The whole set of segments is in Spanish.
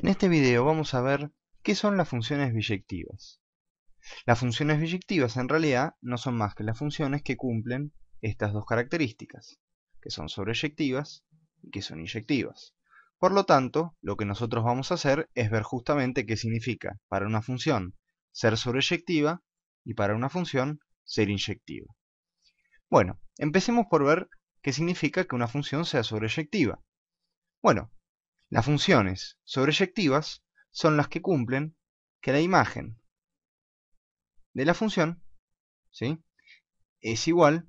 En este video vamos a ver qué son las funciones biyectivas. Las funciones biyectivas en realidad no son más que las funciones que cumplen estas dos características, que son sobreyectivas y que son inyectivas. Por lo tanto, lo que nosotros vamos a hacer es ver justamente qué significa para una función ser sobreyectiva y para una función ser inyectiva. Bueno, empecemos por ver qué significa que una función sea sobreyectiva. Bueno, las funciones sobreyectivas son las que cumplen que la imagen de la función, ¿sí?, es igual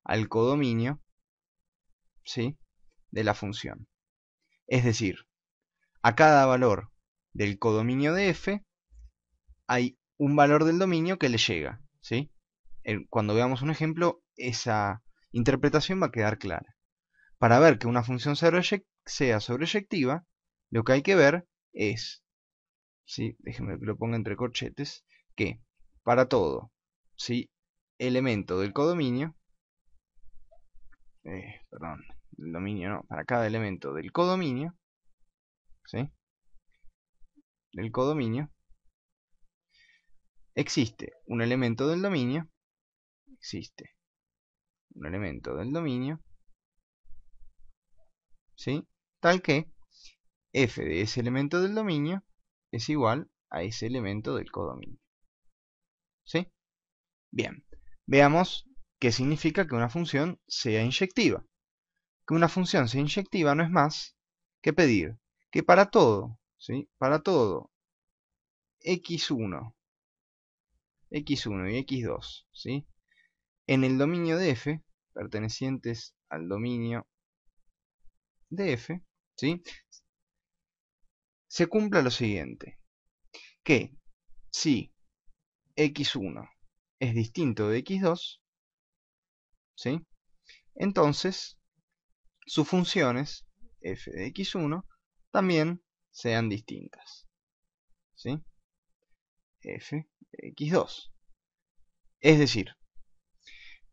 al codominio, ¿sí?, de la función. Es decir, a cada valor del codominio de f hay un valor del dominio que le llega, ¿sí? Cuando veamos un ejemplo, esa interpretación va a quedar clara. Para ver que una función sea sobreyectiva, lo que hay que ver es, ¿sí?, déjenme que lo ponga entre corchetes, que para todo, ¿sí?, elemento del codominio, perdón, el dominio no, para cada elemento del codominio, ¿sí?, del codominio, existe un elemento del dominio, ¿sí?, tal que f de ese elemento del dominio es igual a ese elemento del codominio, ¿sí? Bien, veamos qué significa que una función sea inyectiva. Que una función sea inyectiva no es más que pedir que para todo, ¿sí?, para todo x1 y x2, ¿sí?, en el dominio de f, pertenecientes al dominio de f, ¿sí?, se cumpla lo siguiente, que si x1 es distinto de x2, ¿sí?, entonces sus funciones f de x1 también sean distintas, ¿sí?, f de x2. Es decir,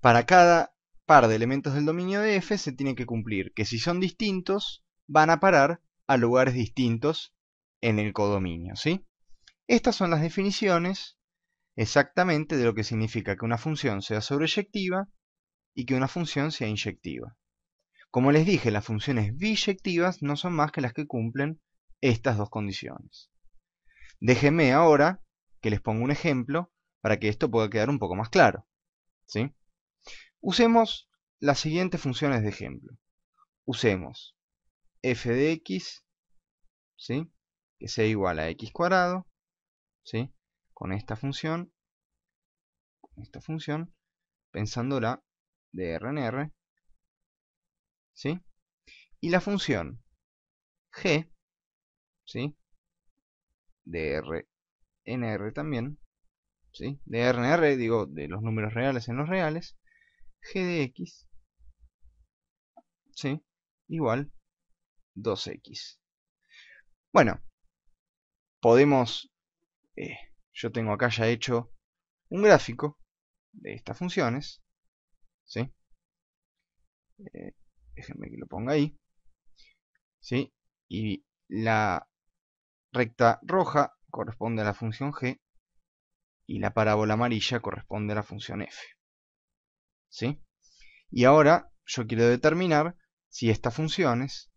para cada par de elementos del dominio de f se tiene que cumplir que si son distintos, van a parar a lugares distintos en el codominio, ¿sí? Estas son las definiciones exactamente de lo que significa que una función sea sobreyectiva y que una función sea inyectiva. Como les dije, las funciones biyectivas no son más que las que cumplen estas dos condiciones. Déjenme ahora que les ponga un ejemplo para que esto pueda quedar un poco más claro, ¿sí? Usemos las siguientes funciones de ejemplo. Usemos f de x, ¿sí?, que sea igual a x cuadrado, ¿sí?, con esta función, pensándola de R en R, ¿sí?, y la función g, ¿sí?, de R en R también, ¿sí?, de R en R, digo, de los números reales en los reales, g de x, ¿sí?, igual 2x. Bueno, podemos, yo tengo acá ya hecho un gráfico de estas funciones, ¿sí? Déjenme que lo ponga ahí, ¿sí? Y la recta roja corresponde a la función g y la parábola amarilla corresponde a la función f, ¿sí? Y ahora yo quiero determinar si estas funciones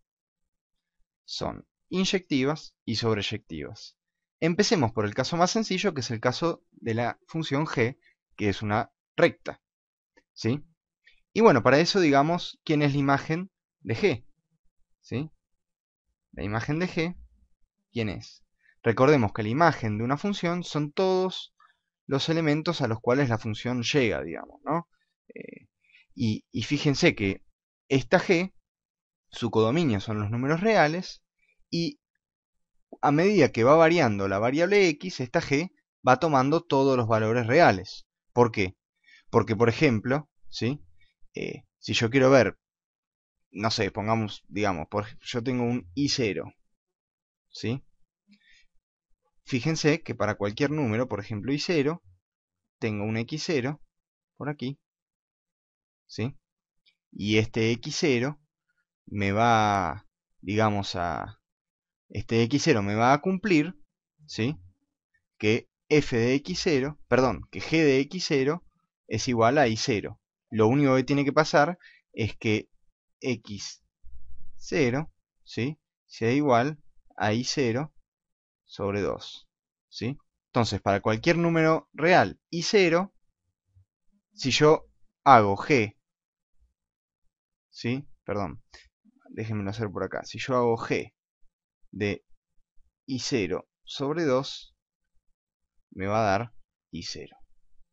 son inyectivas y sobreyectivas. Empecemos por el caso más sencillo, que es el caso de la función g, que es una recta, ¿sí? Y bueno, para eso digamos quién es la imagen de g, ¿sí? La imagen de g, ¿quién es? Recordemos que la imagen de una función son todos los elementos a los cuales la función llega, digamos, ¿no? Y fíjense que esta g, su codominio son los números reales, y a medida que va variando la variable x, esta g va tomando todos los valores reales. ¿Por qué? Porque, por ejemplo, ¿sí?, si yo quiero ver, no sé, pongamos, digamos, yo tengo un i0, ¿sí? Fíjense que para cualquier número, por ejemplo i0, tengo un x0 por aquí, ¿sí? Y este x0 me va, digamos, este x0 me va a cumplir, ¿sí? Que f de x0, perdón, que g de x0 es igual a y0. Lo único que tiene que pasar es que x0, ¿sí? sea igual a y0 sobre 2, ¿sí? Entonces, para cualquier número real y0, si yo hago g, ¿sí? Perdón, déjenmelo hacer por acá. Si yo hago g de y0 sobre 2, me va a dar y0.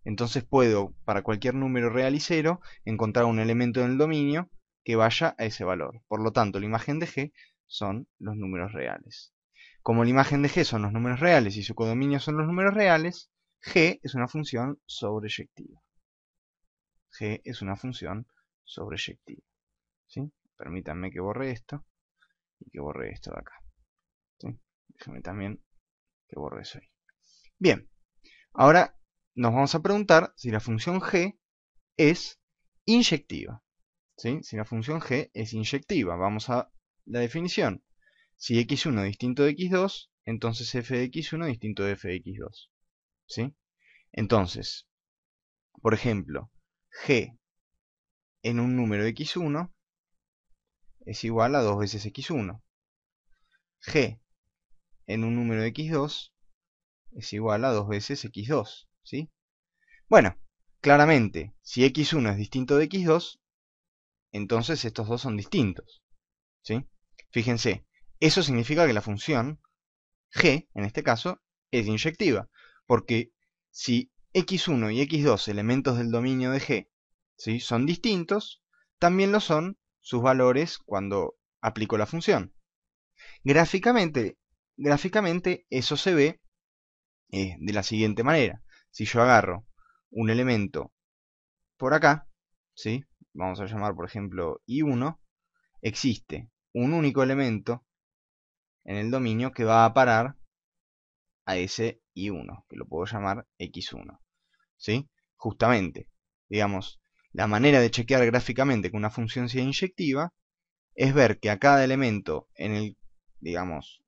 Entonces puedo, para cualquier número real y0, encontrar un elemento en el dominio que vaya a ese valor. Por lo tanto, la imagen de g son los números reales. Como la imagen de g son los números reales y su codominio son los números reales, g es una función sobreyectiva. G es una función sobreyectiva. ¿Sí? Permítanme que borre esto y que borre esto de acá. ¿Sí? Déjenme también que borre eso ahí. Bien, ahora nos vamos a preguntar si la función g es inyectiva. ¿Sí? Si la función g es inyectiva, vamos a la definición. Si x1 es distinto de x2, entonces f de x1 es distinto de f de x2. ¿Sí? Entonces, por ejemplo, g en un número x1 es igual a 2 veces x1. G en un número x2 es igual a 2 veces x2. ¿Sí? Bueno, claramente, si x1 es distinto de x2, entonces estos dos son distintos. ¿Sí? Fíjense, eso significa que la función g, en este caso, es inyectiva. Porque si x1 y x2, elementos del dominio de g, ¿sí? son distintos, también lo son sus valores cuando aplico la función. Gráficamente eso se ve de la siguiente manera. Si yo agarro un elemento por acá, ¿sí? Vamos a llamar por ejemplo i1, existe un único elemento en el dominio que va a parar a ese i1, que lo puedo llamar x1. ¿Sí? Justamente, digamos, la manera de chequear gráficamente que una función sea inyectiva es ver que a cada elemento en el, digamos,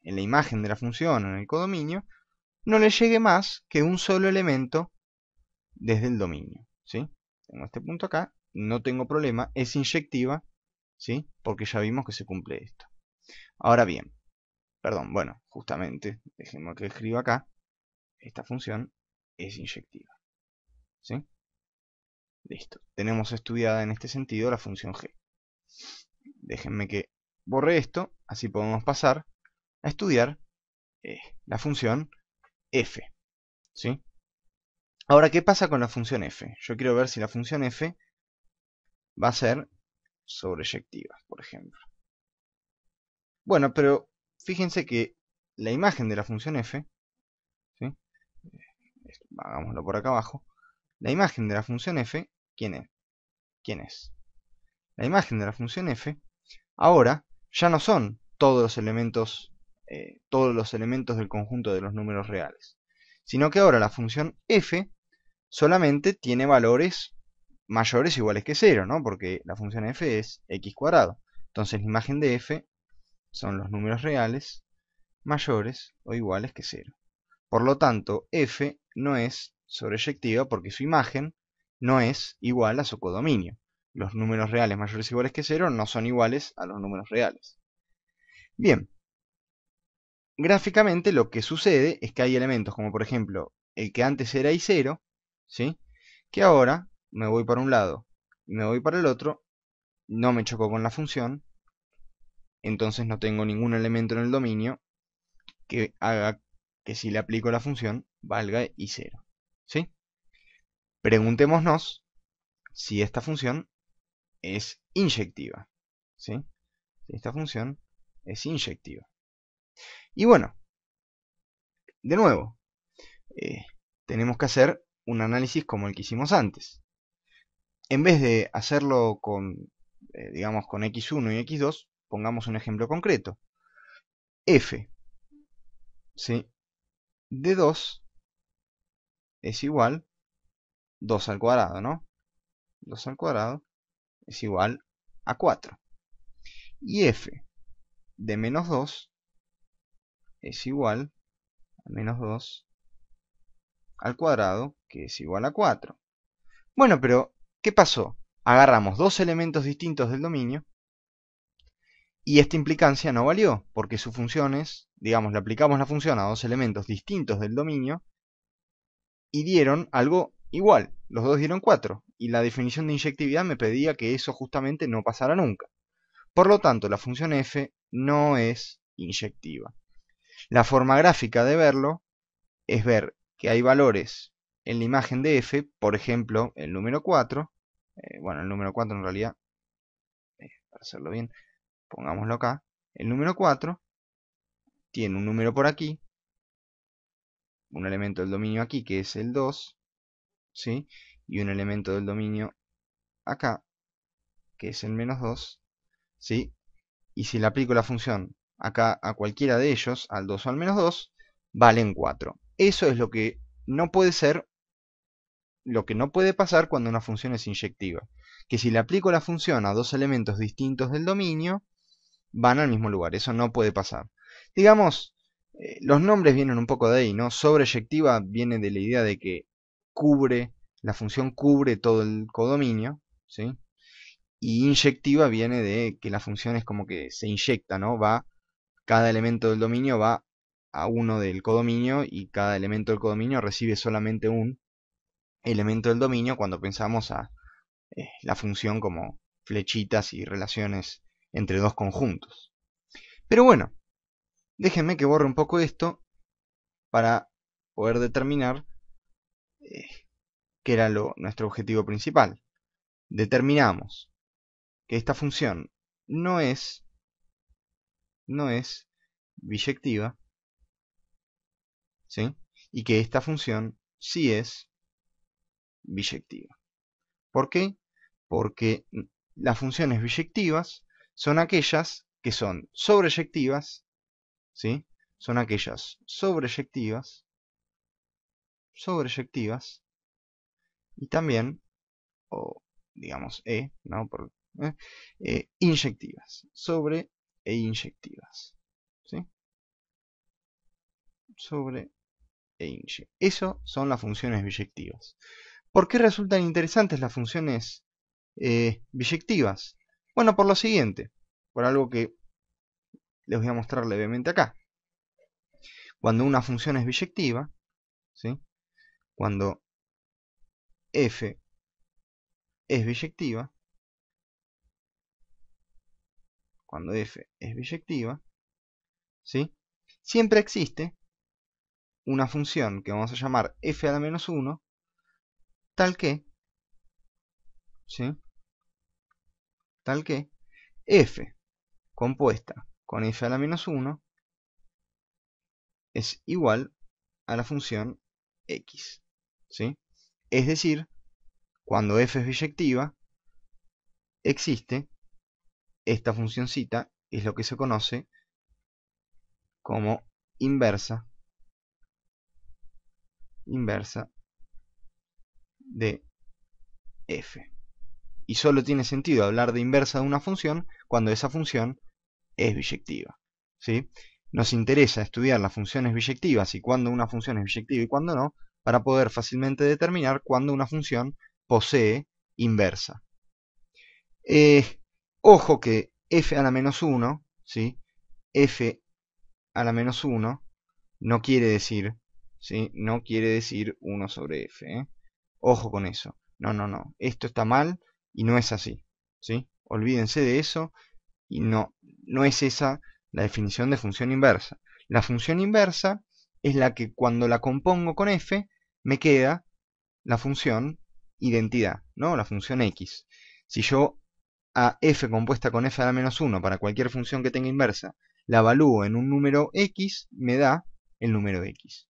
en la imagen de la función, en el codominio, no le llegue más que un solo elemento desde el dominio. ¿Sí? Tengo este punto acá, no tengo problema, es inyectiva, ¿sí? Porque ya vimos que se cumple esto. Ahora bien, perdón, bueno, justamente, dejemos que escriba acá, esta función es inyectiva. ¿Sí? Listo. Tenemos estudiada en este sentido la función g. Déjenme que borre esto, así podemos pasar a estudiar la función f. ¿Sí? Ahora, ¿qué pasa con la función f? Yo quiero ver si la función f va a ser sobreyectiva, por ejemplo. Bueno, pero fíjense que la imagen de la función f, ¿sí? Hagámoslo por acá abajo, la imagen de la función f, ¿quién es? ¿Quién es? La imagen de la función f, ahora ya no son todos los elementos del conjunto de los números reales, sino que ahora la función f solamente tiene valores mayores o iguales que 0, ¿no? Porque la función f es x cuadrado. Entonces la imagen de f son los números reales mayores o iguales que 0. Por lo tanto, f no es sobreyectiva porque su imagen no es igual a su codominio. Los números reales mayores o iguales que 0 no son iguales a los números reales. Bien, gráficamente lo que sucede es que hay elementos como por ejemplo el que antes era i0, ¿sí? Que ahora me voy para un lado y me voy para el otro, no me choco con la función, entonces no tengo ningún elemento en el dominio que haga que si le aplico la función valga i0. ¿Sí? Preguntémonos si esta función es inyectiva. ¿Sí? Si esta función es inyectiva. Y bueno, de nuevo, tenemos que hacer un análisis como el que hicimos antes. En vez de hacerlo con, digamos, con x1 y x2, pongamos un ejemplo concreto. F, ¿sí? de 2 es igual 2 al cuadrado, ¿no? 2 al cuadrado es igual a 4. Y f de menos 2 es igual a menos 2 al cuadrado, que es igual a 4. Bueno, pero ¿qué pasó? Agarramos dos elementos distintos del dominio y esta implicancia no valió, porque su función es, digamos, le aplicamos la función a dos elementos distintos del dominio y dieron algo igual. Los dos dieron 4 y la definición de inyectividad me pedía que eso justamente no pasara nunca. Por lo tanto, la función f no es inyectiva. La forma gráfica de verlo es ver que hay valores en la imagen de f, por ejemplo, el número 4. Bueno, el número 4 en realidad, para hacerlo bien, pongámoslo acá. El número 4 tiene un número por aquí, un elemento del dominio aquí que es el 2, ¿sí? Y un elemento del dominio acá que es el menos 2, ¿sí? Y si le aplico la función acá a cualquiera de ellos, al 2 o al menos 2, valen 4. Eso es lo que no puede ser, lo que no puede pasar cuando una función es inyectiva. Que si le aplico la función a dos elementos distintos del dominio, van al mismo lugar. Eso no puede pasar. Digamos, los nombres vienen un poco de ahí, ¿no? Sobreyectiva viene de la idea de que cubre, la función cubre todo el codominio, ¿sí? Y inyectiva viene de que la función es como que se inyecta, ¿no? Cada elemento del dominio va a uno del codominio y cada elemento del codominio recibe solamente un elemento del dominio cuando pensamos a la función como flechitas y relaciones entre dos conjuntos. Pero bueno, déjenme que borre un poco esto para poder determinar qué era nuestro objetivo principal. Determinamos que esta función no es biyectiva, ¿sí? Y que esta función sí es biyectiva. ¿Por qué? Porque las funciones biyectivas son aquellas que son sobreyectivas, ¿sí? Son aquellas sobreyectivas y también, o digamos ¿no? Inyectivas, sobre e inyectivas, ¿sí? Sobre e inyectivas. Eso son las funciones biyectivas. ¿Por qué resultan interesantes las funciones biyectivas? Bueno, por lo siguiente, por algo que les voy a mostrar levemente acá. Cuando una función es biyectiva, ¿sí? Cuando f es biyectiva, ¿sí? Siempre existe una función que vamos a llamar f a la menos 1, tal que, ¿sí? Tal que f compuesta con f a la menos 1 es igual a la función x, ¿sí? Es decir, cuando f es biyectiva, existe esta funcioncita, es lo que se conoce como inversa de f. Y solo tiene sentido hablar de inversa de una función cuando esa función es biyectiva, ¿sí? Nos interesa estudiar las funciones biyectivas y cuándo una función es biyectiva y cuándo no, para poder fácilmente determinar cuándo una función posee inversa. Ojo que f a la menos 1, ¿sí? F a la menos 1 no quiere decir, ¿sí? No quiere decir 1 sobre f, ¿eh? Ojo con eso. No, no, no. Esto está mal y no es así, ¿sí? Olvídense de eso y no es esa la definición de función inversa. La función inversa es la que cuando la compongo con f me queda la función identidad, ¿no? La función x. Si yo a f compuesta con f a la menos 1 para cualquier función que tenga inversa la evalúo en un número x, me da el número x.